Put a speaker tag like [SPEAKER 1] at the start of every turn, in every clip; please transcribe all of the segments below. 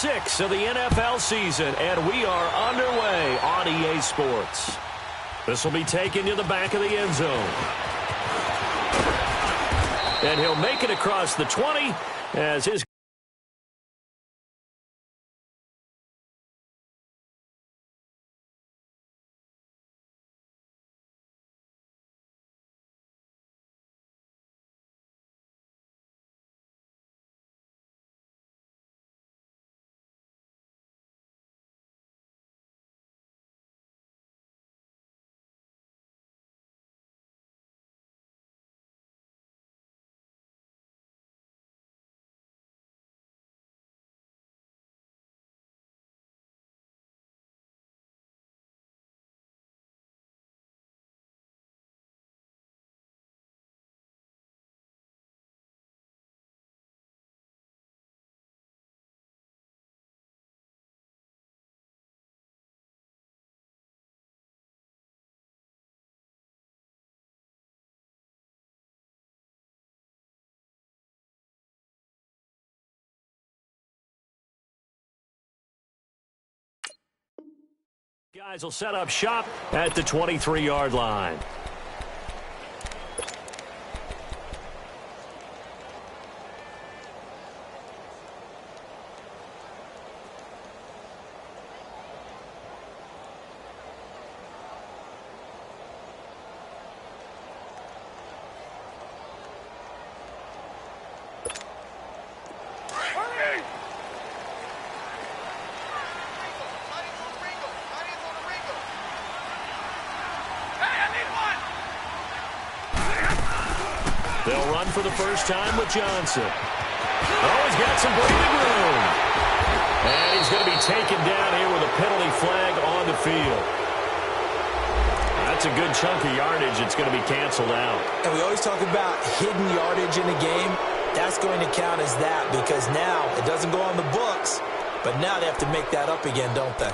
[SPEAKER 1] 6 of the NFL season, and we are underway on EA Sports. This will be taken to the back of the end zone. And he'll make it across the 20 as his guys will set up shop at the 23-yard line. They'll run for the first time with Johnson. Oh, he's got some breathing room. And he's going to be taken down here with a penalty flag on the field. That's a good chunk of yardage. It's going to be canceled out.
[SPEAKER 2] And we always talk about hidden yardage in a game. That's going to count as that because now it doesn't go on the books, but now they have to make that up again, don't they?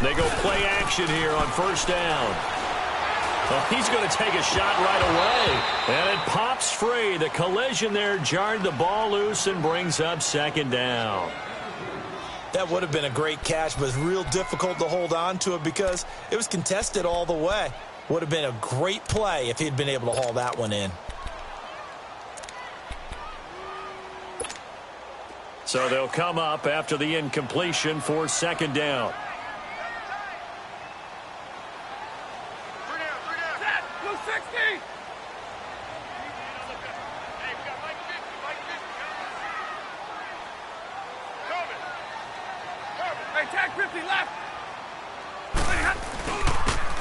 [SPEAKER 1] They go play action here on first down. Well, he's going to take a shot right away. And it pops free. The collision there jarred the ball loose and brings up second down.
[SPEAKER 2] That would have been a great catch, but it's real difficult to hold on to it because it was contested all the way. Would have been a great play if he'd been able to haul that one in.
[SPEAKER 1] So they'll come up after the incompletion for second down.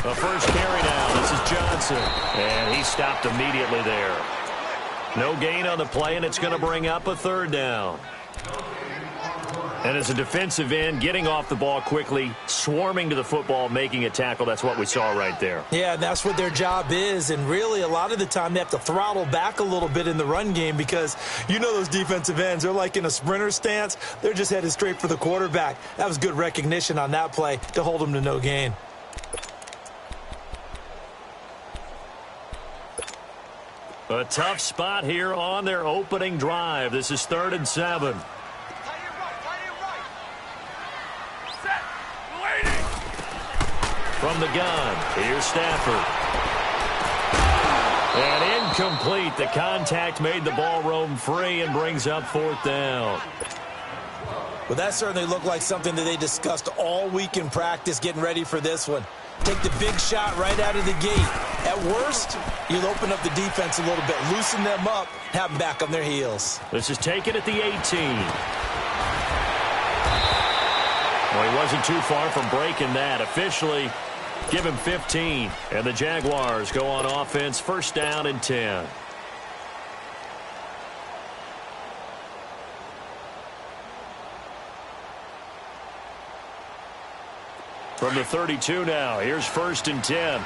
[SPEAKER 1] The first carry down. This is Johnson. And he stopped immediately there. No gain on the play, and it's going to bring up a third down. And as a defensive end, getting off the ball quickly, swarming to the football, making a tackle, that's what we saw right there.
[SPEAKER 2] Yeah, that's what their job is. And really, a lot of the time, they have to throttle back a little bit in the run game because you know those defensive ends, they're like in a sprinter stance. They're just headed straight for the quarterback. That was good recognition on that play to hold them to no gain.
[SPEAKER 1] A tough spot here on their opening drive. This is 3rd and 7. From the gun, here's Stafford. And incomplete. The contact made the ball roam free and brings up 4th down.
[SPEAKER 2] Well, that certainly looked like something that they discussed all week in practice getting ready for this one. Take the big shot right out of the gate. At worst, you'll open up the defense a little bit, loosen them up, have them back on their heels.
[SPEAKER 1] This is taken at the 18. Well, he wasn't too far from breaking that. Officially, give him 15. And the Jaguars go on offense, first down and 10. From the 32 now, here's 1st and 10.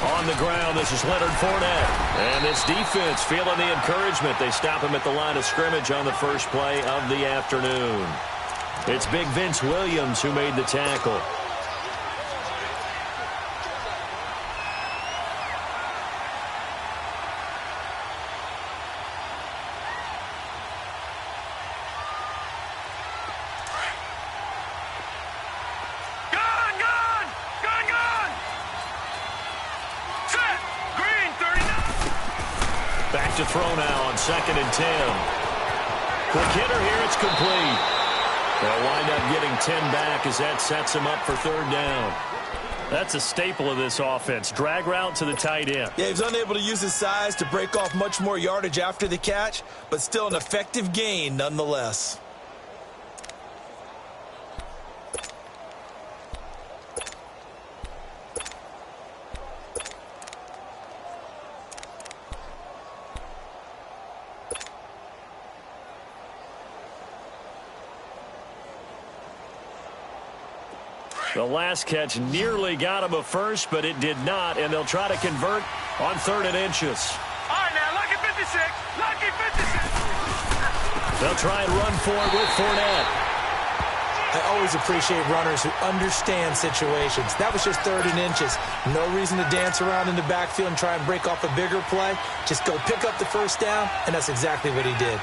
[SPEAKER 1] On on the ground. This is Leonard Fournette. And this defense feeling the encouragement. They stop him at the line of scrimmage on the first play of the afternoon. It's Big Vince Williams who made the tackle. Back to throw now on 2nd and 10. Quick hitter here, it's complete. They'll wind up getting 10 back as that sets him up for 3rd down.
[SPEAKER 3] That's a staple of this offense. Drag route to the tight end.
[SPEAKER 2] Yeah, he was unable to use his size to break off much more yardage after the catch, but still an effective gain nonetheless.
[SPEAKER 3] The last catch nearly got him a first, but it did not, and they'll try to convert on 3rd and inches.
[SPEAKER 4] All right, now, lucky 56. Lucky 56.
[SPEAKER 1] They'll try and run for it with Fournette.
[SPEAKER 2] I always appreciate runners who understand situations. That was just 3rd and inches. No reason to dance around in the backfield and try and break off a bigger play. Just go pick up the 1st down, and that's exactly what he did.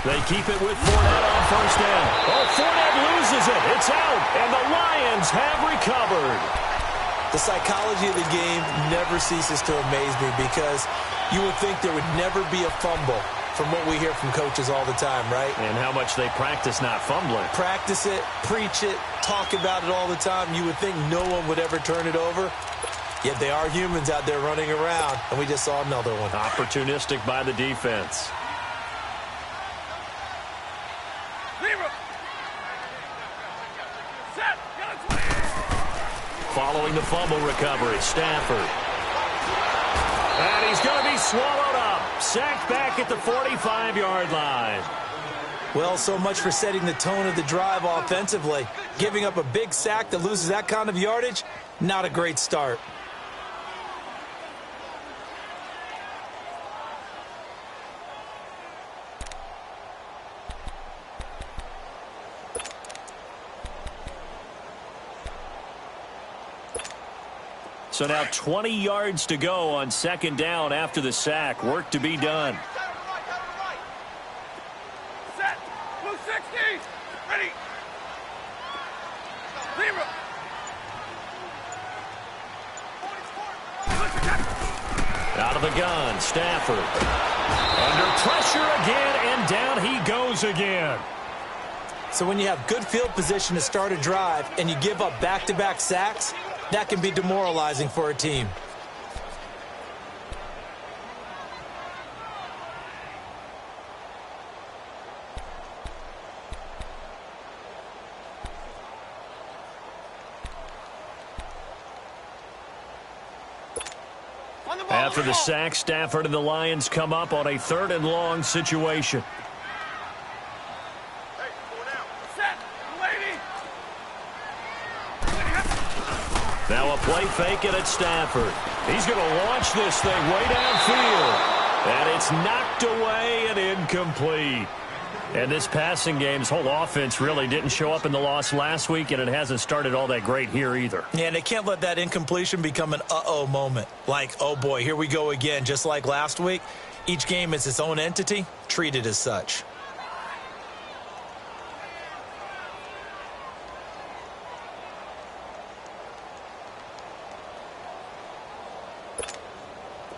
[SPEAKER 1] They keep it with Fournette on 1st down. Oh, Fournette loses it. It's out, and the Lions have recovered.
[SPEAKER 2] The psychology of the game never ceases to amaze me because you would think there would never be a fumble from what we hear from coaches all the time, right?
[SPEAKER 1] And how much they practice not fumbling.
[SPEAKER 2] Practice it, preach it, talk about it all the time. You would think no one would ever turn it over. Yet they are humans out there running around, and we just saw another one.
[SPEAKER 1] Opportunistic by the defense. Following the fumble recovery, Stafford. And he's going to be swallowed up. Sacked back at the 45-yard line.
[SPEAKER 2] Well, so much for setting the tone of the drive offensively. Giving up a big sack that loses that kind of yardage, not a great start.
[SPEAKER 1] So now 20 yards to go on 2nd down after the sack. Work to be done.
[SPEAKER 4] Set. Blue 60. Ready. Zero.
[SPEAKER 1] Out of the gun, Stafford. Under pressure again, and down he goes again.
[SPEAKER 2] So when you have good field position to start a drive and you give up back-to-back sacks, that can be demoralizing for a team.
[SPEAKER 1] After the sack, Stafford and the Lions come up on a 3rd and long situation. Now a play fake it at Stafford. He's going to launch this thing way downfield. And it's knocked away and incomplete. And this passing game's whole offense really didn't show up in the loss last week, and it hasn't started all that great here either.
[SPEAKER 2] Yeah, and they can't let that incompletion become an uh-oh moment. Like, oh boy, here we go again, just like last week. Each game is its own entity, treated as such.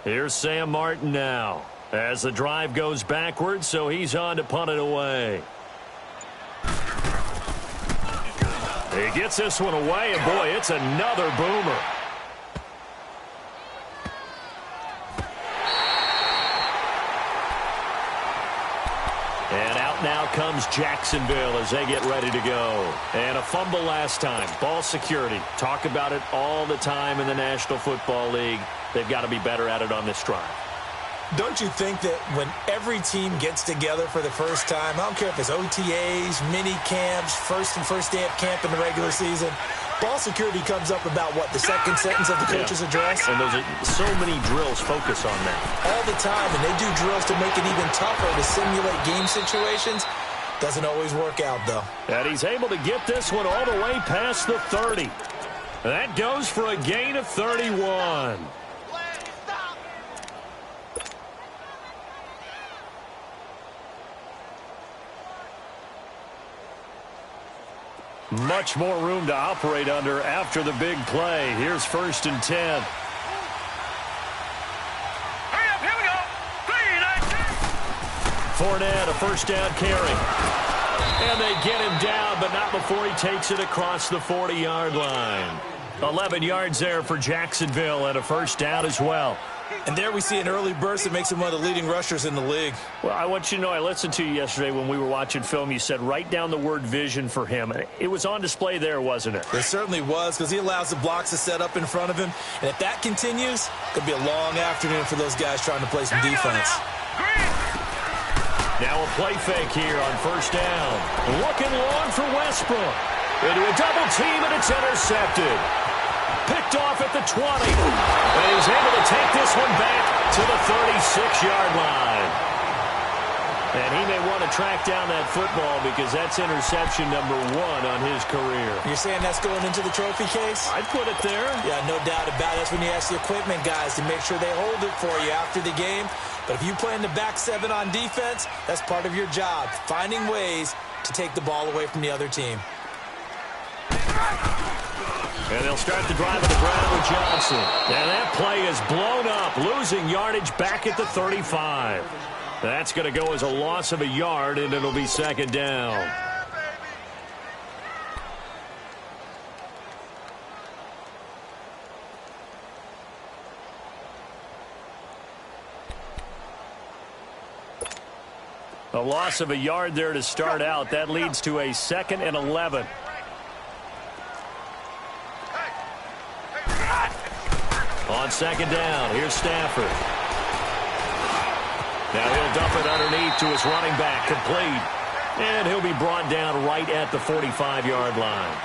[SPEAKER 1] Here's Sam Martin now as the drive goes backwards, so he's on to punt it away. He gets this one away, and boy, it's another boomer.
[SPEAKER 3] And out now comes Jacksonville as they get ready to go. And a fumble last time. Ball security. Talk about it all the time in the National Football League. They've got to be better at it on this drive.
[SPEAKER 2] Don't you think that when every team gets together for the first time, I don't care if it's OTAs, mini camps, first day of camp in the regular season, ball security comes up about, what, the second sentence of the coach's address?
[SPEAKER 3] And those are so many drills focus on that.
[SPEAKER 2] All the time, and they do drills to make it even tougher to simulate game situations. Doesn't always work out, though.
[SPEAKER 3] And he's able to get this one all the way past the 30. That goes for a gain of 31. Much more room to operate under after the big play. Here's 1st and 10.
[SPEAKER 4] Hurry up, here we go. 3, 19.
[SPEAKER 3] Fournette, a first down carry. And they get him down, but not before he takes it across the 40-yard line. 11 yards there for Jacksonville and a first down as well.
[SPEAKER 2] And there we see an early burst that makes him one of the leading rushers in the league.
[SPEAKER 3] Well, I want you to know, I listened to you yesterday when we were watching film. You said write down the word vision for him. It was on display there, wasn't it?
[SPEAKER 2] It certainly was, because he allows the blocks to set up in front of him. And if that continues, it could be a long afternoon for those guys trying to play some defense.
[SPEAKER 3] Now a play fake here on first down. Looking long for Westbrook. Into a double team, and it's intercepted. Picked off at the 20. And he's able to take this one back to the 36-yard line. And he may want to track down that football because that's interception number 1 on his career.
[SPEAKER 2] You're saying that's going into the trophy case?
[SPEAKER 3] I'd put it there.
[SPEAKER 2] Yeah, no doubt about it. That's when you ask the equipment guys to make sure they hold it for you after the game. But if you play in the back 7 on defense, that's part of your job, finding ways to take the ball away from the other team.
[SPEAKER 3] And they'll start the drive on the ground with Johnson. And that play is blown up, losing yardage back at the 35. That's going to go as a loss of a yard, and it'll be second down. A loss of a yard there to start out. That leads to a 2nd and 11. On second down, here's Stafford. Now he'll dump it underneath to his running back, complete. And he'll be brought down right at the 45-yard line.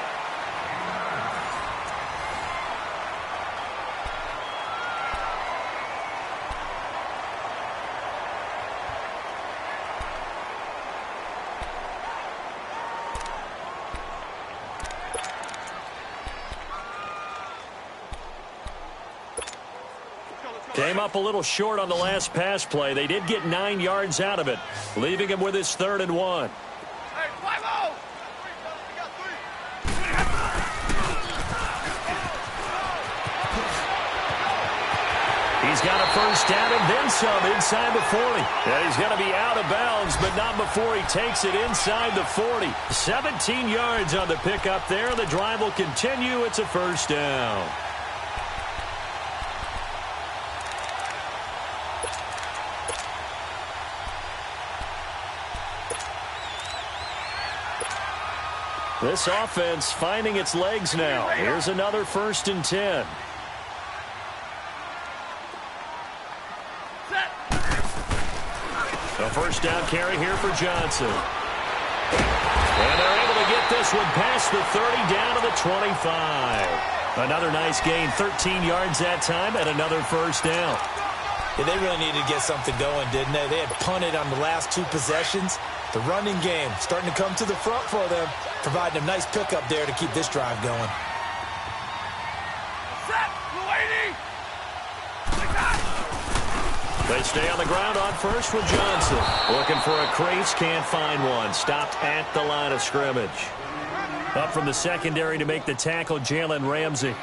[SPEAKER 3] Came up a little short on the last pass play. They did get 9 yards out of it, leaving him with his 3rd and 1.
[SPEAKER 4] Hey, 5-0.
[SPEAKER 3] He's got a first down and then some inside the 40. And he's going to be out of bounds, but not before he takes it inside the 40. 17 yards on the pickup there. The drive will continue. It's a first down. This offense finding its legs now. Here's another 1st and 10. A first down carry here for Johnson. And they're able to get this one past the 30 down to the 25. Another nice gain, 13 yards that time, and another first down.
[SPEAKER 2] Yeah, they really needed to get something going, didn't they? They had punted on the last 2 possessions. The running game starting to come to the front for them, providing a nice pickup there to keep this drive going.
[SPEAKER 3] They stay on the ground on first with Johnson. Looking for a crease, can't find one. Stopped at the line of scrimmage. Up from the secondary to make the tackle, Jalen Ramsey.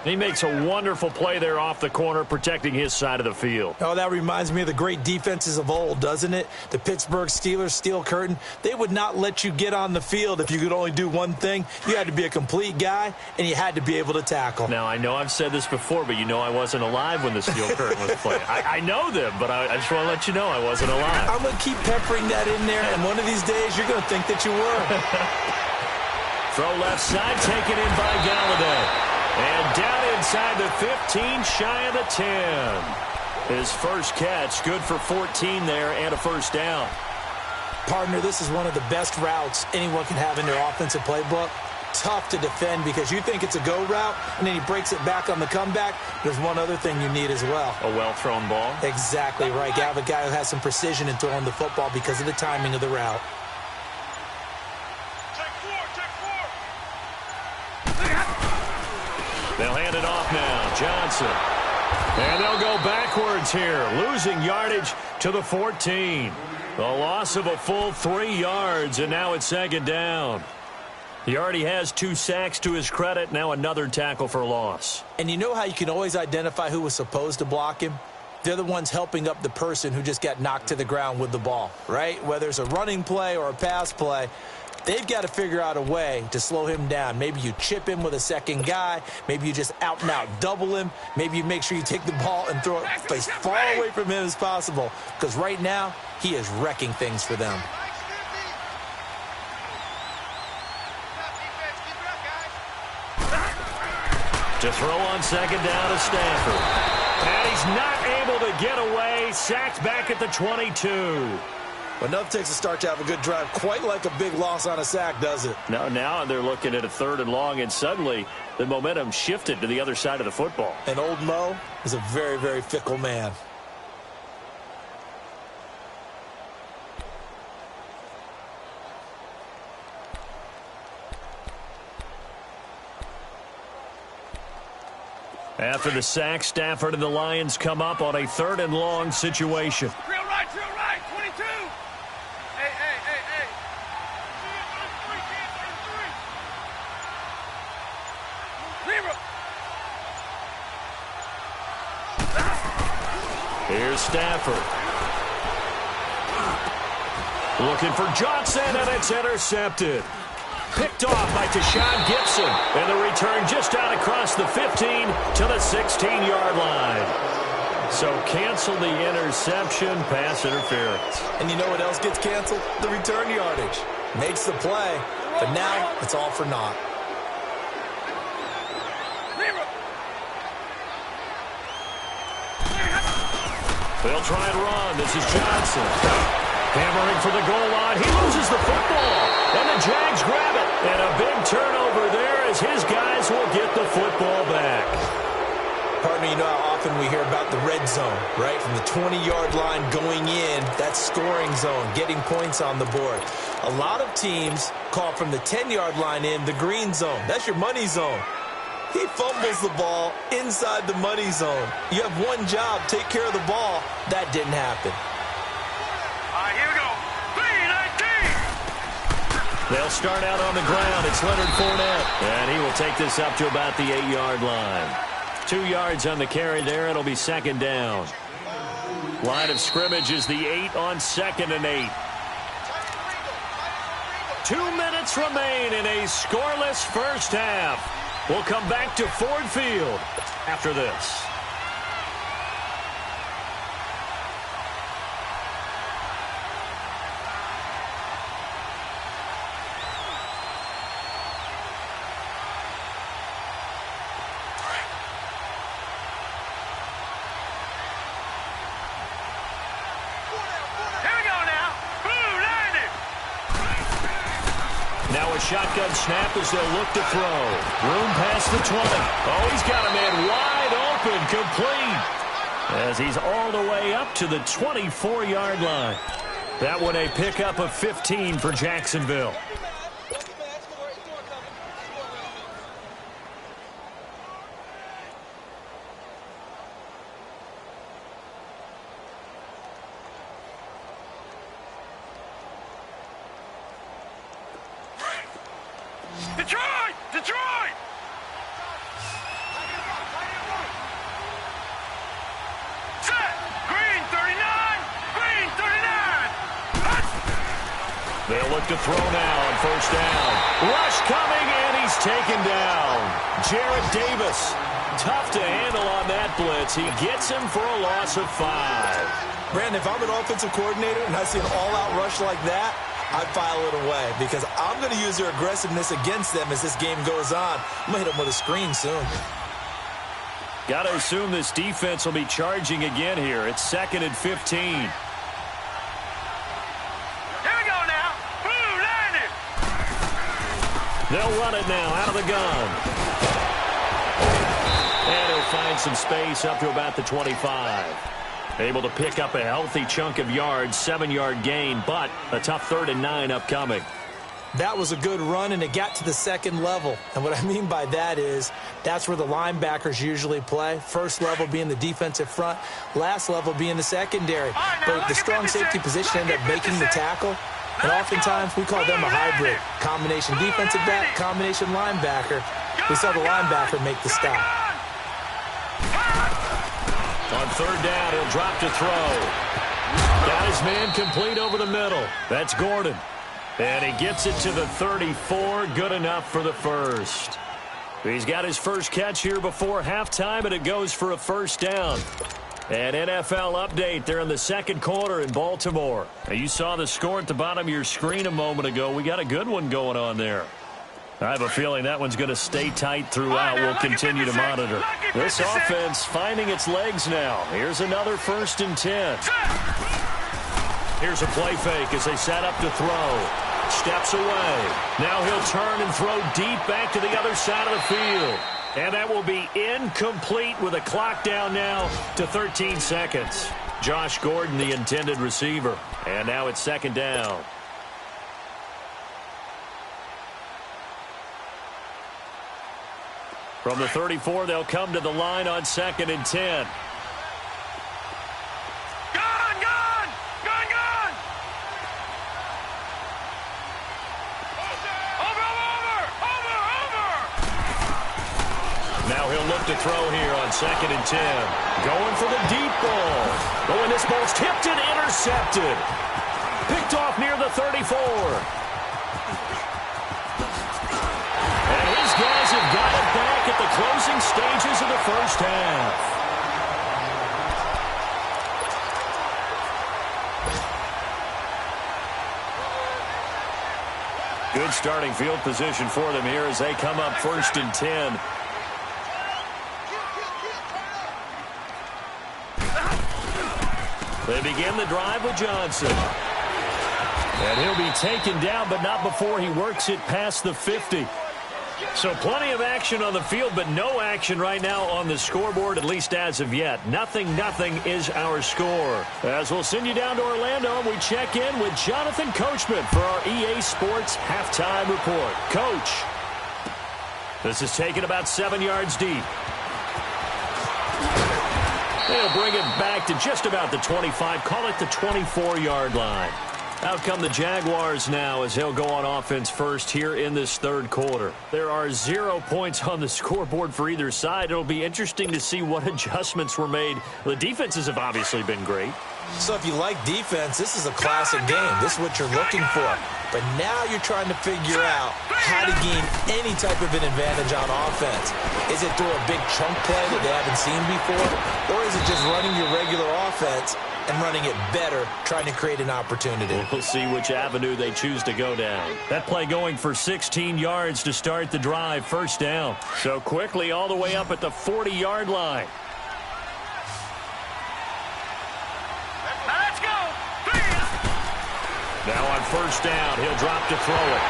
[SPEAKER 1] He makes a wonderful play there off the corner, protecting his side of the field.
[SPEAKER 2] Oh, that reminds me of the great defenses of old, doesn't it? The Pittsburgh Steelers, Steel Curtain, they would not let you get on the field if you could only do one thing. You had to be a complete guy, and you had to be able to tackle.
[SPEAKER 1] Now, I know I've said this before, but you know I wasn't alive when the Steel Curtain was playing. I know them, but I just want to let you know I wasn't alive.
[SPEAKER 2] I'm going to keep peppering that in there, and one of these days you're going to think that you were.
[SPEAKER 1] Throw left side, taken in by Galladay. And down inside the 15, shy of the 10. His first catch, good for 14 there and a first down.
[SPEAKER 2] Partner, this is one of the best routes anyone can have in their offensive playbook. Tough to defend because you think it's a go route, and then he breaks it back on the comeback. There's one other thing you need as well.
[SPEAKER 1] A well-thrown ball?
[SPEAKER 2] Exactly right. You have a guy who has some precision in throwing the football because of the timing of the route.
[SPEAKER 1] They'll hand it off now. Johnson. And they'll go backwards here, losing yardage to the 14. A loss of a full 3 yards, and now it's second down. He already has 2 sacks to his credit. Now another tackle for loss.
[SPEAKER 2] And you know how you can always identify who was supposed to block him? They're the ones helping up the person who just got knocked to the ground with the ball, right? Whether it's a running play or a pass play, they've got to figure out a way to slow him down. Maybe you chip him with a second guy. Maybe you just out-and-out double him. Maybe you make sure you take the ball and throw it as far away from him as possible. Because right now, he is wrecking things for them.
[SPEAKER 1] To throw on second down to Stafford. And he's not able to get away. Sacked back at the 22.
[SPEAKER 2] Enough takes a start to have a good drive. Quite like a big loss on a sack, does it?
[SPEAKER 1] Now they're looking at a 3rd and long, and suddenly the momentum shifted to the other side of the football.
[SPEAKER 2] And old Mo is a very, very fickle man.
[SPEAKER 1] After the sack, Stafford and the Lions come up on a 3rd and long situation.
[SPEAKER 4] Drill right, 22. Hey. Zero.
[SPEAKER 1] Here's Stafford. Looking for Johnson, and it's intercepted. Picked off by Tashawn Gibson. And the return just out across the 15 to the 16-yard line. So cancel the interception, pass interference.
[SPEAKER 2] And you know what else gets canceled? The return yardage. Makes the play, but now it's all for naught.
[SPEAKER 1] They'll try and run. This is Johnson. Hammering for the goal line. He loses the football. And the Jags grab it. And a big turnover there as his guys will get the football back.
[SPEAKER 2] Partner, you know how often we hear about the red zone, right? From the 20-yard line going in, that scoring zone, getting points on the board. A lot of teams call from the 10-yard line in the green zone. That's your money zone. He fumbles the ball inside the money zone. You have one job, take care of the ball. That didn't happen.
[SPEAKER 4] All right, here we go. 3-19.
[SPEAKER 1] They'll start out on the ground. It's Leonard Fournette. And he will take this up to about the 8-yard line. 2 yards on the carry there. It'll be second down. Line of scrimmage is the 8 on 2nd and 8. 2 minutes remain in a scoreless first half. We'll come back to Ford Field after this. Shotgun snap as they'll look to throw. Room past the 20. Oh, he's got a man wide open, complete. As he's all the way up to the 24-yard line. That one a pickup of 15 for Jacksonville.
[SPEAKER 4] Detroit!
[SPEAKER 1] look to throw now on first down. Rush coming, and he's taken down. Jarrett Davis, tough to handle on that blitz. He gets him for a loss of 5.
[SPEAKER 2] Brandon, if I'm an offensive coordinator and I see an all-out rush like that, I'd file it away because I'm going to use their aggressiveness against them as this game goes on. I'm going to hit them with a screen soon.
[SPEAKER 1] Got to assume this defense will be charging again here. It's 2nd and 15.
[SPEAKER 4] Here we go now. Blue landed.
[SPEAKER 1] They'll run it now out of the gun. And he'll find some space up to about the 25. Able to pick up a healthy chunk of yards, 7-yard gain, but a tough 3rd and 9 upcoming.
[SPEAKER 2] That was a good run, and it got to the second level. And what I mean by that is that's where the linebackers usually play. First level being the defensive front, last level being the secondary. But the strong safety position ended up making the tackle. And oftentimes we call them a hybrid. Combination defensive back, combination linebacker. We saw the linebacker make the stop.
[SPEAKER 1] On 3rd down, he'll drop to throw. Got his man complete over the middle. That's Gordon. And he gets it to the 34. Good enough for the first. He's got his first catch here before halftime, and it goes for a first down. An NFL update there in the second quarter in Baltimore. Now, you saw the score at the bottom of your screen a moment ago. We got a good one going on there. I have a feeling that one's going to stay tight throughout. We'll continue to monitor. This offense finding its legs now. Here's another 1st and 10. Here's a play fake as they set up to throw. Steps away. Now he'll turn and throw deep back to the other side of the field. And that will be incomplete with a clock down now to 13 seconds. Josh Gordon, the intended receiver. And now it's 2nd down. From the 34, they'll come to the line on 2nd and 10. Now he'll look to throw here on 2nd and 10. Going for the deep ball. Oh, and this ball's tipped and intercepted. Picked off near the 34. And his guys have got it back at the closing stages of the first half. Good starting field position for them here as they come up 1st and 10. They begin the drive with Johnson. And he'll be taken down, but not before he works it past the 50. So plenty of action on the field, but no action right now on the scoreboard, at least as of yet. 0-0 is our score. As we'll send you down to Orlando, and we check in with Jonathan Coachman for our EA Sports Halftime Report. Coach, this is taken about 7 yards deep. They'll bring it back to just about the 25, call it the 24-yard line. Out come the Jaguars now as they'll go on offense first here in this 3rd quarter. There are 0 points on the scoreboard for either side. It'll be interesting to see what adjustments were made. The defenses have obviously been great.
[SPEAKER 2] So if you like defense, this is a classic game. This is what you're looking for. But now you're trying to figure out how to gain any type of an advantage on offense. Is it through a big chunk play that they haven't seen before? Or is it just running your regular offense and running it better, trying to create an opportunity?
[SPEAKER 1] We'll see which avenue they choose to go down. That play going for 16 yards to start the drive, 1st down. So quickly all the way up at the 40-yard line. Now on 1st down, he'll drop to throw it.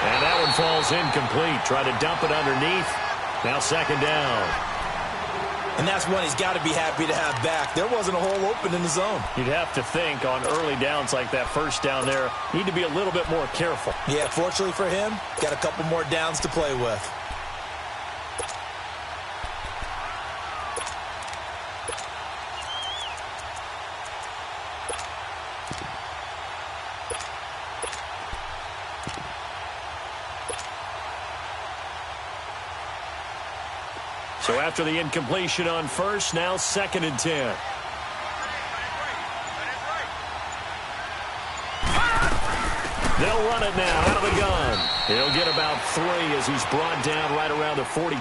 [SPEAKER 1] And that one falls incomplete. Try to dump it underneath. Now 2nd down.
[SPEAKER 2] And that's one he's got to be happy to have back. There wasn't a hole open in the zone.
[SPEAKER 1] You'd have to think on early downs like that 1st down there, need to be a little bit more careful.
[SPEAKER 2] Yeah, fortunately for him, got a couple more downs to play with.
[SPEAKER 1] So after the incompletion on 1st, now 2nd and 10. They'll run it now out of the gun. He'll get about 3 as he's brought down right around the 42.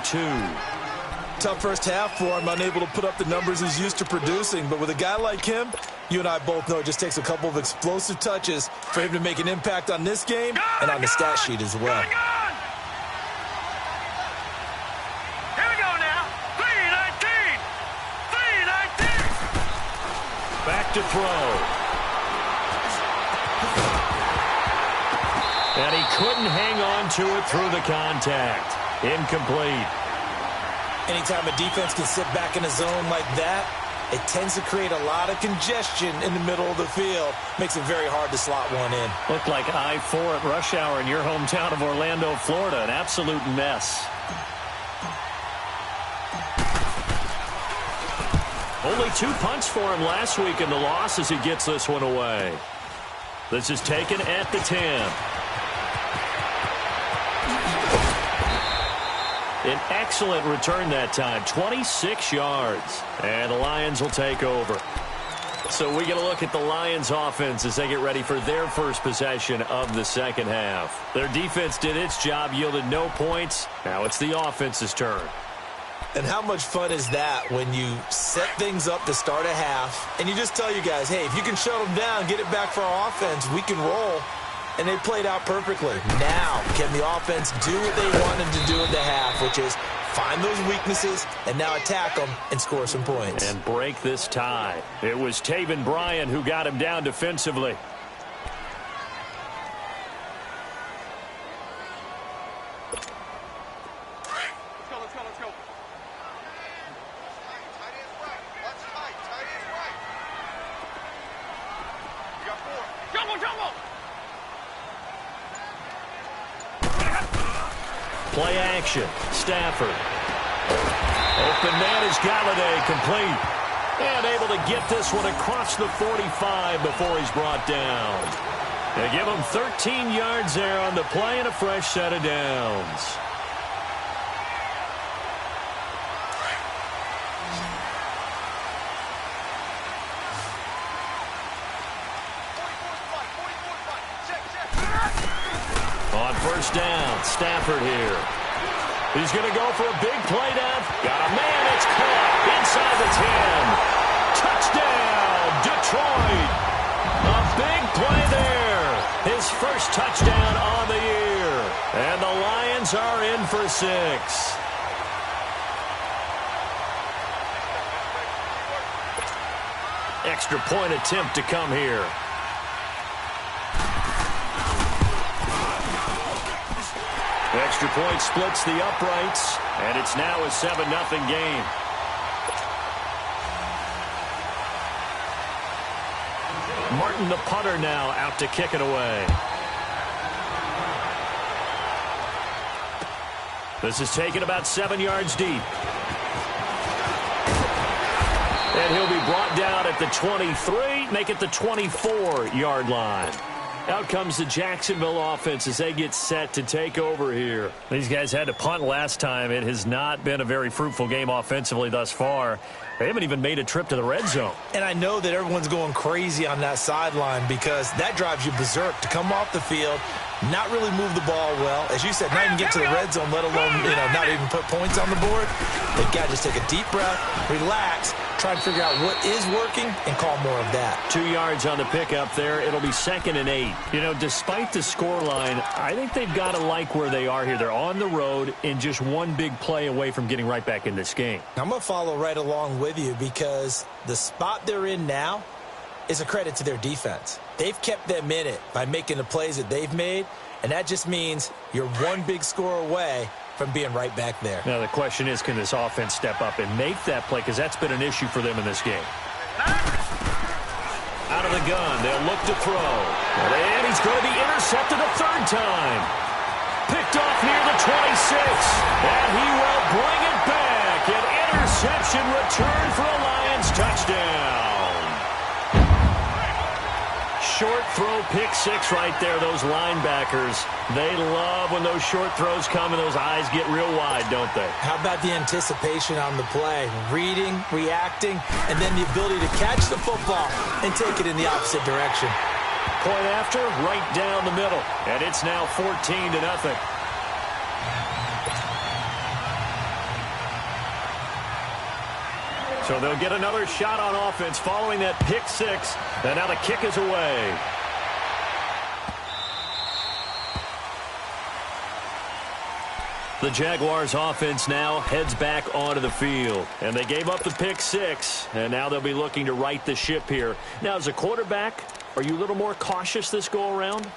[SPEAKER 2] Tough first half for him, unable to put up the numbers he's used to producing. But with a guy like him, you and I both know it just takes a couple of explosive touches for him to make an impact on this game and on the stat sheet as well.
[SPEAKER 4] Here we go now. 3-19. 3-19.
[SPEAKER 1] Back to throw. And he couldn't hang on to it through the contact. Incomplete.
[SPEAKER 2] Anytime a defense can sit back in a zone like that, it tends to create a lot of congestion in the middle of the field. Makes it very hard to slot one in.
[SPEAKER 1] Looked like I-4 at rush hour in your hometown of Orlando, Florida. An absolute mess. Only 2 punts for him last week in the loss as he gets this one away. This is taken at the 10. An excellent return that time, 26 yards. And the Lions will take over. So we get a look at the Lions offense as they get ready for their first possession of the second half. Their defense did its job, yielded no points. Now it's the offense's turn.
[SPEAKER 2] And how much fun is that when you set things up to start a half and you just tell you guys, hey, if you can shut them down, get it back for our offense, we can roll. And they played out perfectly. Now, can the offense do what they wanted to do in the half, which is find those weaknesses and now attack them and score some points.
[SPEAKER 1] And break this tie. It was Taven Bryan who got him down defensively.
[SPEAKER 4] Let's go. You got 4. Jumbo!
[SPEAKER 1] Play action. Stafford. Open man is Galladay, complete. And able to get this one across the 45 before he's brought down. They give him 13 yards there on the play and a fresh set of downs. On first down, Stafford here. He's going to go for a big play down. Got a man, it's caught inside the 10. Touchdown, Detroit. A big play there. His first touchdown on the year. And the Lions are in for 6. Extra point attempt to come here. Extra point splits the uprights, and it's now a 7-0 game. Martin, the punter, now out to kick it away. This is taken about 7 yards deep. And he'll be brought down at the 23, make it the 24-yard line. Out comes the Jacksonville offense as they get set to take over here. These guys had to punt last time. It has not been a very fruitful game offensively thus far. They haven't even made a trip to the red zone.
[SPEAKER 2] And I know that everyone's going crazy on that sideline because that drives you berserk to come off the field, not really move the ball well. As you said, not even get to the red zone, let alone, not even put points on the board. They've got to just take a deep breath, relax, try and figure out what is working and call more of that.
[SPEAKER 1] 2 yards on the pickup there. It'll be 2nd and 8. Despite the scoreline, I think they've got to like where they are here. They're on the road and just one big play away from getting right back in this game.
[SPEAKER 2] I'm going to follow right along with you because the spot they're in now is a credit to their defense. They've kept them in it by making the plays that they've made, and that just means you're one big score away from being right back there.
[SPEAKER 1] Now the question is, can this offense step up and make that play? Because that's been an issue for them in this game. Out of the gun, they'll look to throw. And he's going to be intercepted a 3rd time. Picked off near the 26. And he will bring it back. An interception return for a Lions touchdown. Short throw, pick 6 right there. Those linebackers, they love when those short throws come and those eyes get real wide, don't they?
[SPEAKER 2] How about the anticipation on the play? Reading, reacting, and then the ability to catch the football and take it in the opposite direction.
[SPEAKER 1] Point after, right down the middle. And it's now 14-0. So they'll get another shot on offense following that pick six. And now the kick is away. The Jaguars offense now heads back onto the field. And they gave up the pick six. And now they'll be looking to right the ship here. Now, as a quarterback, are you a little more cautious this go-around?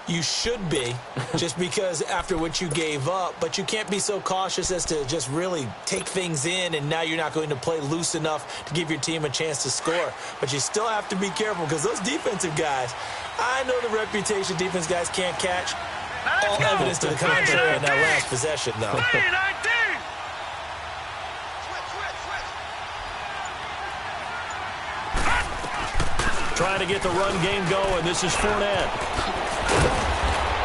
[SPEAKER 2] You should be, just because after what you gave up. But you can't be so cautious as to just really take things in, and now you're not going to play loose enough to give your team a chance to score. But you still have to be careful, because those defensive guys, I know the reputation defense guys can't catch. All evidence to the contrary in that last possession, though.
[SPEAKER 1] Trying to get the run game going. This is Fournette.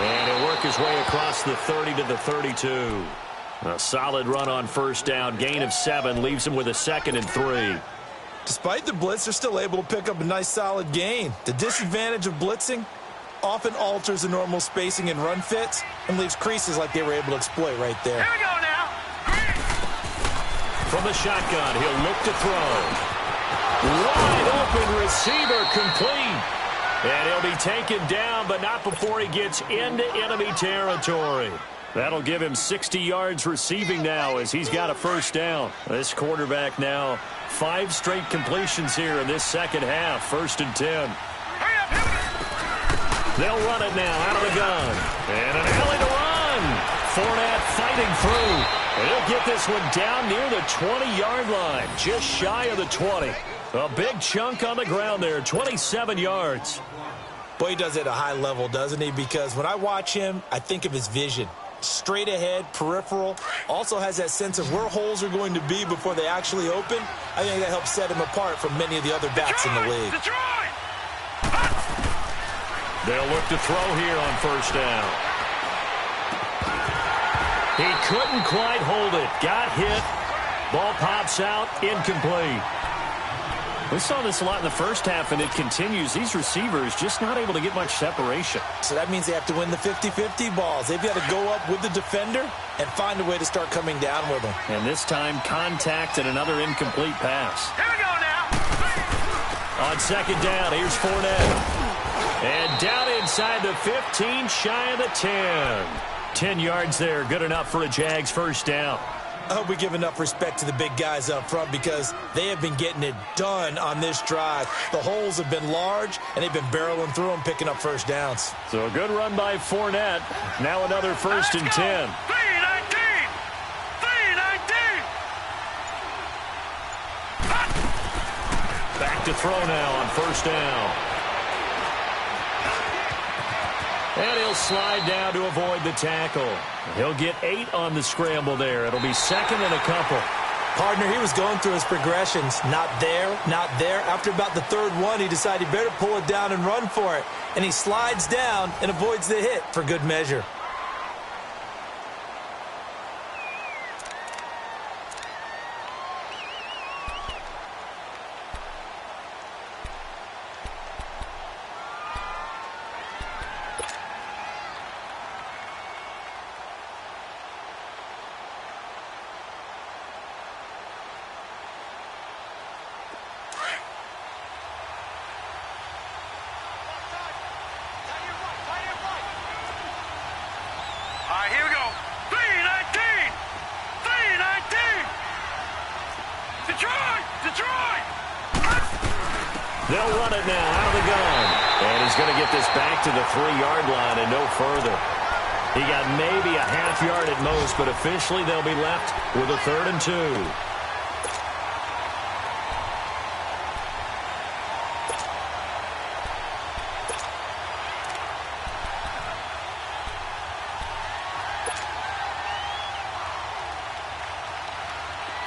[SPEAKER 1] And he'll work his way across the 30 to the 32. A solid run on first down. Gain of 7 leaves him with a 2nd and 3.
[SPEAKER 2] Despite the blitz, they're still able to pick up a nice solid gain. The disadvantage of blitzing often alters the normal spacing and run fits and leaves creases like they were able to exploit right there.
[SPEAKER 4] Here we go now.
[SPEAKER 1] From the shotgun, he'll look to throw. Wide open receiver complete. And he'll be taken down, but not before he gets into enemy territory. That'll give him 60 yards receiving now as he's got a first down. This quarterback now 5 straight completions here in this second half. 1st and 10. They'll run it now out of the gun. And an alley to run. Fournette fighting through. And he'll get this one down near the 20-yard line. Just shy of the 20. A big chunk on the ground there. 27 yards.
[SPEAKER 2] Boy, he does it at a high level, doesn't he? Because when I watch him, I think of his vision. Straight ahead, peripheral. Also has that sense of where holes are going to be before they actually open. I think that helps set him apart from many of the other backs in the league.
[SPEAKER 1] They'll look to throw here on first down. He couldn't quite hold it. Got hit. Ball pops out. Incomplete. We saw this a lot in the first half, and it continues. These receivers just not able to get much separation.
[SPEAKER 2] So that means they have to win the 50-50 balls. They've got to go up with the defender and find a way to start coming down with them.
[SPEAKER 1] And this time, contact and another incomplete pass.
[SPEAKER 4] Here we go now.
[SPEAKER 1] On second down, here's Fournette. And down inside the 15, shy of the 10. 10 yards there, good enough for a Jags first down.
[SPEAKER 2] I hope we give enough respect to the big guys up front because they have been getting it done on this drive. The holes have been large, and they've been barreling through them, picking up first downs.
[SPEAKER 1] So a good run by Fournette. Now another 1st and 10.
[SPEAKER 4] 3-19.
[SPEAKER 1] Back to throw now on first down. And he'll slide down to avoid the tackle. He'll get 8 on the scramble there. It'll be 2nd and a couple.
[SPEAKER 2] Partner, he was going through his progressions. Not there, not there. After about the 3rd one, he decided he better pull it down and run for it. And he slides down and avoids the hit for good measure.
[SPEAKER 4] Here we go. 3-19. Detroit.
[SPEAKER 1] They'll run it now out of the gun. And he's going to get this back to the 3-yard line and no further. He got maybe a half yard at most, but officially they'll be left with a 3rd and 2.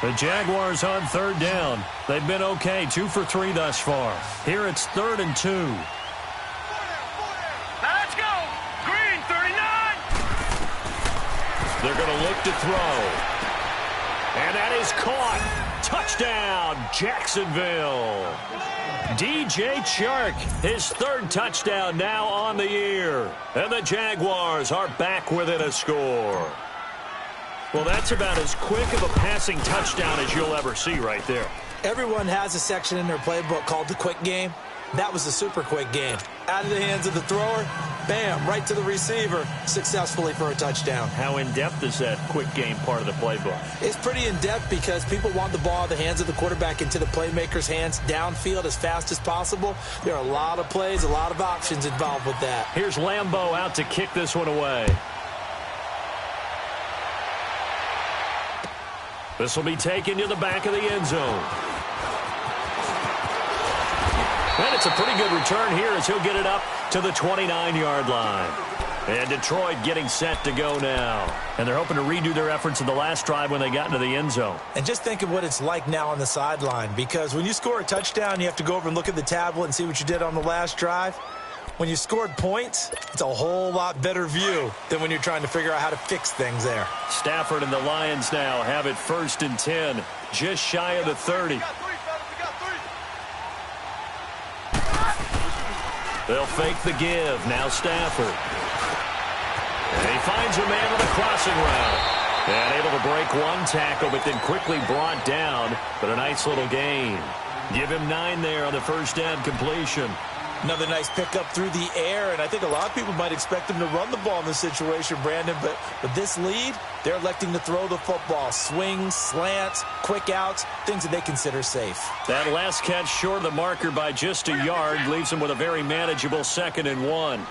[SPEAKER 1] The Jaguars on 3rd down. They've been okay, 2 for 3 thus far. Here it's 3rd and 2.
[SPEAKER 4] Let's go. Green, 39.
[SPEAKER 1] They're going to look to throw. And that is caught. Touchdown, Jacksonville. DJ Chark, his third touchdown now on the year. And the Jaguars are back within a score. Well, that's about as quick of a passing touchdown as you'll ever see right there.
[SPEAKER 2] Everyone has a section in their playbook called the quick game. That was a super quick game. Out of the hands of the thrower, bam, right to the receiver, successfully for a touchdown.
[SPEAKER 1] How in-depth is that quick game part of the playbook?
[SPEAKER 2] It's pretty in-depth because people want the ball in the hands of the quarterback into the playmaker's hands downfield as fast as possible. There are a lot of plays, a lot of options involved with that.
[SPEAKER 1] Here's Lambeau out to kick this one away. This will be taken to the back of the end zone. And it's a pretty good return here as he'll get it up to the 29-yard line. And Detroit getting set to go now. And they're hoping to redo their efforts in the last drive when they got into the end zone.
[SPEAKER 2] And just think of what it's like now on the sideline, because when you score a touchdown, you have to go over and look at the tablet and see what you did on the last drive. When you scored points, it's a whole lot better view than when you're trying to figure out how to fix things there.
[SPEAKER 1] Stafford and the Lions now have it 1st and 10, just shy of the 30. They'll fake the give. Now Stafford. And he finds a man on a crossing route. And able to break one tackle, but then quickly brought down. But a nice little gain. Give him 9 there on the first down completion.
[SPEAKER 2] Another nice pickup through the air, and I think a lot of people might expect him to run the ball in this situation, Brandon, but with this lead, they're electing to throw the football. Swings, slants, quick outs, things that they consider safe.
[SPEAKER 1] That last catch short of the marker by just a yard leaves them with a very manageable 2nd and 1.
[SPEAKER 4] Hey,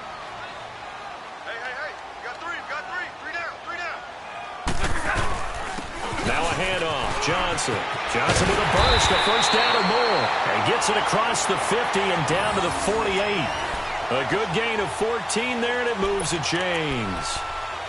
[SPEAKER 4] you got three down.
[SPEAKER 1] Now a handoff. Johnson with a burst, a first down or more. And gets it across the 50 and down to the 48. A good gain of 14 there, and it moves the chains.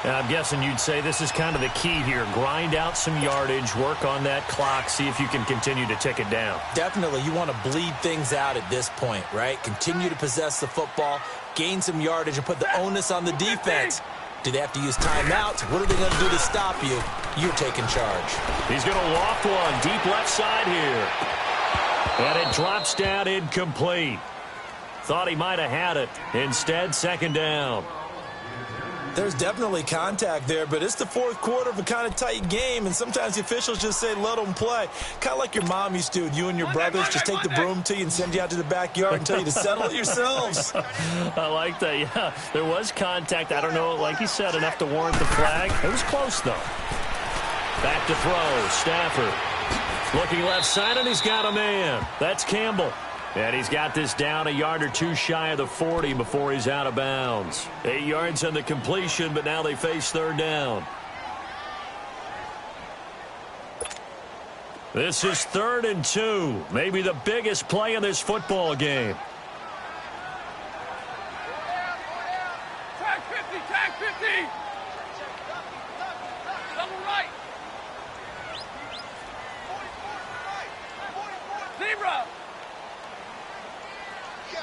[SPEAKER 1] And I'm guessing you'd say this is kind of the key here. Grind out some yardage, work on that clock, see if you can continue to tick it down.
[SPEAKER 2] Definitely, you want to bleed things out at this point, right? Continue to possess the football, gain some yardage, and put the onus on the defense. Do they have to use timeouts? What are they going to do to stop you? You're taking charge.
[SPEAKER 1] He's going to loft one deep left side here. And it drops down incomplete. Thought he might have had it. Instead, 2nd down.
[SPEAKER 2] There's definitely contact there, but it's the 4th quarter of a kind of tight game, and sometimes the officials just say, let them play. Kind of like your mom used to with you and your brothers. Just take the broom to you and send you out to the backyard and tell you to settle it yourselves.
[SPEAKER 1] I like that, yeah. There was contact. I don't know, like you said, enough to warrant the flag. It was close, though. Back to throw. Stafford looking left side, and he's got a man. That's Campbell. And he's got this down a yard or two shy of the 40 before he's out of bounds. 8 yards on the completion, but now they face 3rd down. This is 3rd and 2. Maybe the biggest play in this football game.
[SPEAKER 4] Tag 50. Double right. Zebra. You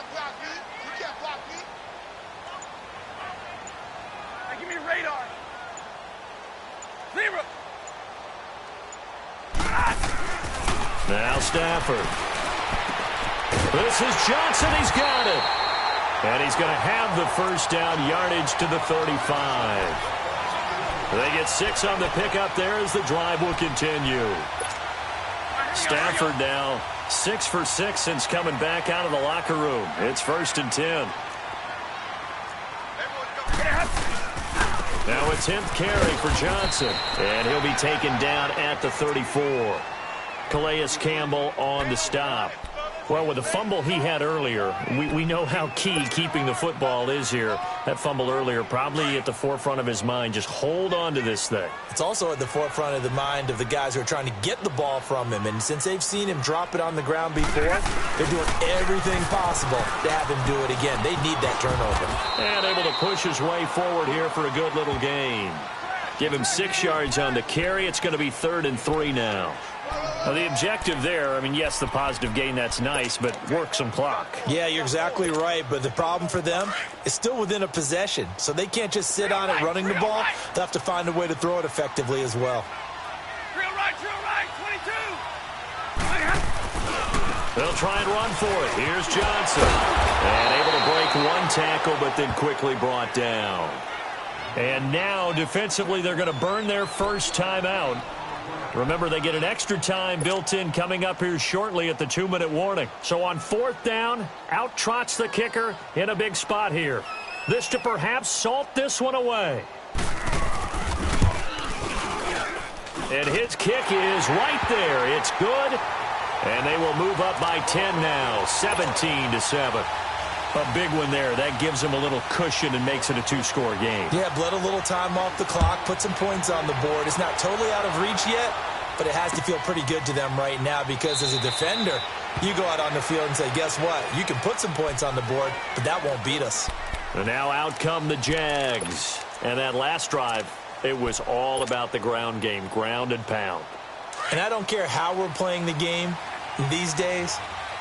[SPEAKER 4] can't block me. Hey, give me radar. Zebra.
[SPEAKER 1] Now Stafford. This is Johnson. He's got it. And he's going to have the first down, yardage to the 35. They get 6 on the pickup there as the drive will continue. Stafford now 6 for 6 since coming back out of the locker room. It's 1st and 10. Now a 10th carry for Johnson. And he'll be taken down at the 34. Calais Campbell on the stop. Well, with the fumble he had earlier, we know how key keeping the football is here. That fumble earlier probably at the forefront of his mind. Just hold on to this thing.
[SPEAKER 2] It's also at the forefront of the mind of the guys who are trying to get the ball from him. And since they've seen him drop it on the ground before, they're doing everything possible to have him do it again. They need that turnover.
[SPEAKER 1] And able to push his way forward here for a good little gain. Give him 6 yards on the carry. It's going to be 3rd and 3 now. Now, the objective there, I mean, yes, the positive gain, that's nice, but work some clock.
[SPEAKER 2] Yeah, you're exactly right, but the problem for them is still within a possession, so they can't just sit on it running the ball. They'll have to find a way to throw it effectively as well.
[SPEAKER 4] Drill right, 22.
[SPEAKER 1] They'll try and run for it. Here's Johnson. And able to break one tackle, but then quickly brought down. And now, defensively, they're going to burn their first time out. Remember, they get an extra time built in coming up here shortly at the 2-minute warning. So on 4th down, out trots the kicker in a big spot here. This to perhaps salt this one away. And his kick is right there. It's good. And they will move up by 10 now, 17-7. A big one there. That gives them a little cushion and makes it a 2-score game.
[SPEAKER 2] Yeah, bled a little time off the clock, put some points on the board. It's not totally out of reach yet, but it has to feel pretty good to them right now because as a defender, you go out on the field and say, guess what? You can put some points on the board, but that won't beat us.
[SPEAKER 1] And now out come the Jags. And that last drive, it was all about the ground game, ground and pound.
[SPEAKER 2] And I don't care how we're playing the game these days,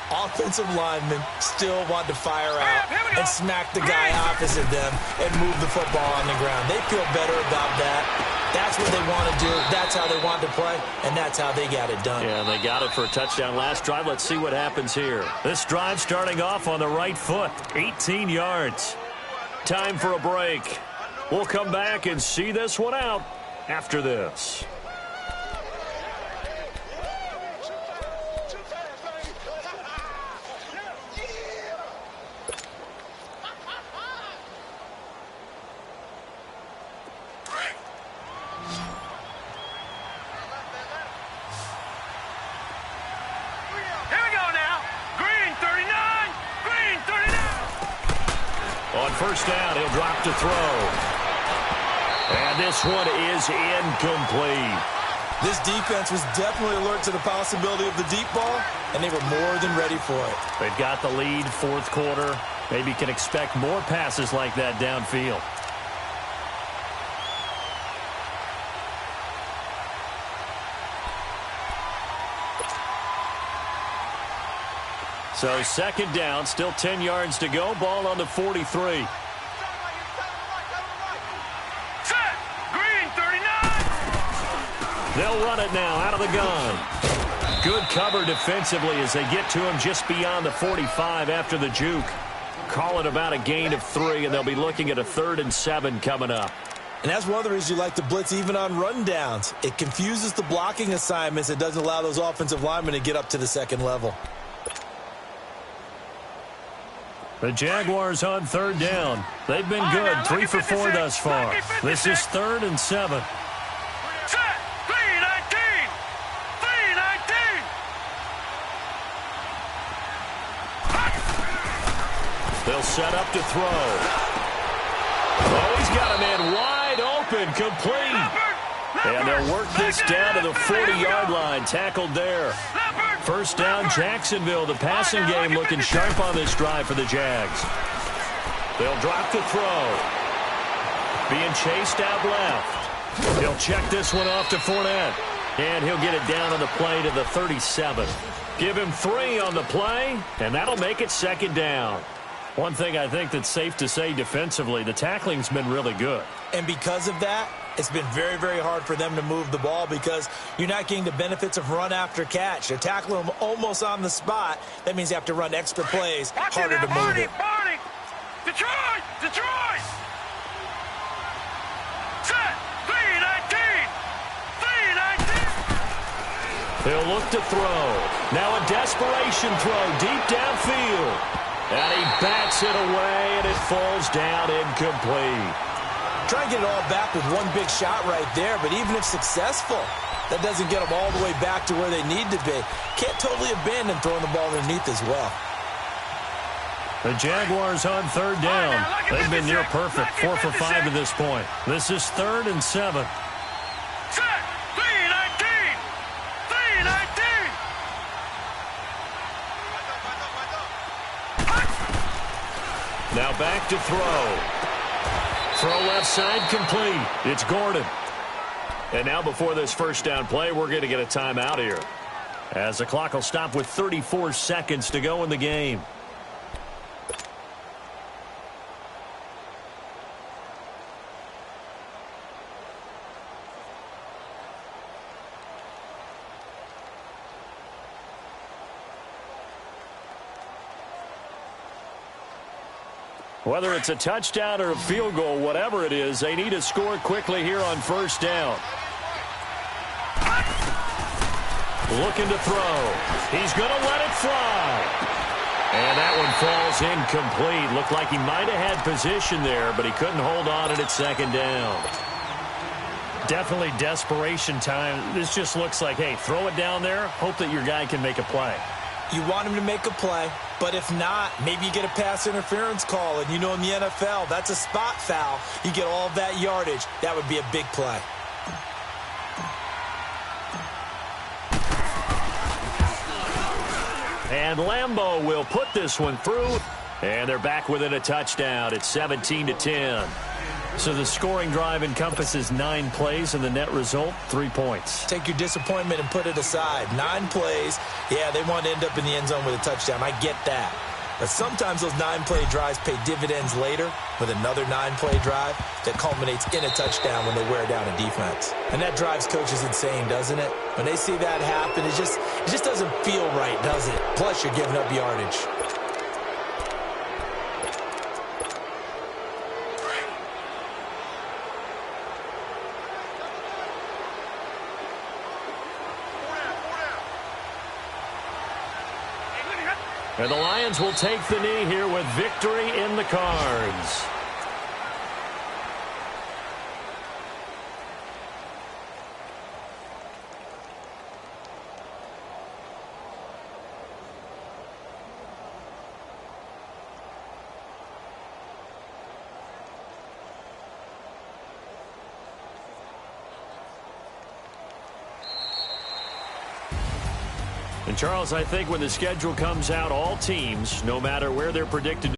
[SPEAKER 2] offensive linemen still want to fire out and smack the guy opposite them and move the football on the ground. They feel better about that. That's what they want to do. That's how they want to play, and that's how they got it done.
[SPEAKER 1] Yeah, they got it for a touchdown last drive. Let's see what happens here. This drive starting off on the right foot, 18 yards. Time for a break. We'll come back and see this one out after this. First down, he'll drop to throw. And this one is incomplete.
[SPEAKER 2] This defense was definitely alert to the possibility of the deep ball, and they were more than ready for it.
[SPEAKER 1] They've got the lead, 4th quarter. Maybe can expect more passes like that downfield. So 2nd down, still 10 yards to go. Ball on the 43.
[SPEAKER 4] Set! Green 39!
[SPEAKER 1] They'll run it now out of the gun. Good cover defensively as they get to him just beyond the 45 after the juke. Call it about a gain of 3, and they'll be looking at a 3rd and 7 coming up.
[SPEAKER 2] And that's one of the reasons you like to blitz even on rundowns. It confuses the blocking assignments. It doesn't allow those offensive linemen to get up to the 2nd level.
[SPEAKER 1] The Jaguars on 3rd down. They've been good, 3 for 4 thus far. This is 3rd and 7.
[SPEAKER 4] Set! 319! 319!
[SPEAKER 1] They'll set up to throw. Oh, he's got a man wide open, complete. And they'll work this down to the 40-yard line, tackled there. First down, Jacksonville. The passing game looking sharp on this drive for the Jags. They'll drop the throw. Being chased out left. He'll check this one off to Fournette. And he'll get it down on the play to the 37. Give him 3 on the play, and that'll make it 2nd down. One thing I think that's safe to say defensively, the tackling's been really good.
[SPEAKER 2] And because of that, it's been very, very hard for them to move the ball because you're not getting the benefits of run after catch. They're tackling them almost on the spot. That means you have to run extra plays, harder to move it.
[SPEAKER 4] Detroit! Detroit! Set! 319! 319!
[SPEAKER 1] They'll look to throw. Now a desperation throw deep downfield. And he bats it away, and it falls down incomplete.
[SPEAKER 2] Try and get it all back with one big shot right there, but even if successful, that doesn't get them all the way back to where they need to be. Can't totally abandon throwing the ball underneath as well.
[SPEAKER 1] The Jaguars on 3rd down. They've been near perfect, 4 for 5 to this point. This is 3rd and 7.
[SPEAKER 4] Set! 319! 319!
[SPEAKER 1] Now back to throw. Throw left side complete. It's Gordon. And now before this first down play, we're going to get a timeout here, as the clock will stop with 34 seconds to go in the game.
[SPEAKER 3] Whether it's a touchdown or a field goal, whatever it is, they need to score quickly here on first down. Looking to throw. He's going to let it fly. And that one falls incomplete. Looked like he might have had position there, but he couldn't hold on at second down.
[SPEAKER 5] Definitely desperation time. This just looks like, hey, throw it down there, hope that your guy can make a play.
[SPEAKER 2] You want him to make a play, but if not, maybe you get a pass interference call. And you know in the NFL, that's a spot foul. You get all of that yardage. That would be a big play.
[SPEAKER 3] And Lambeau will put this one through. And they're back within a touchdown. It's 17-10.
[SPEAKER 5] So the scoring drive encompasses 9 plays, and the net result, 3 points.
[SPEAKER 2] Take your disappointment and put it aside. 9 plays. Yeah, they want to end up in the end zone with a touchdown. I get that. But sometimes those 9-play drives pay dividends later with another 9-play drive that culminates in a touchdown when they wear down a defense. And that drives coaches insane, doesn't it? When they see that happen, it just doesn't feel right, does it? Plus, you're giving up yardage.
[SPEAKER 3] And the Lions will take the knee here with victory in the cards. And Charles, I think when the schedule comes out, all teams, no matter where they're predicted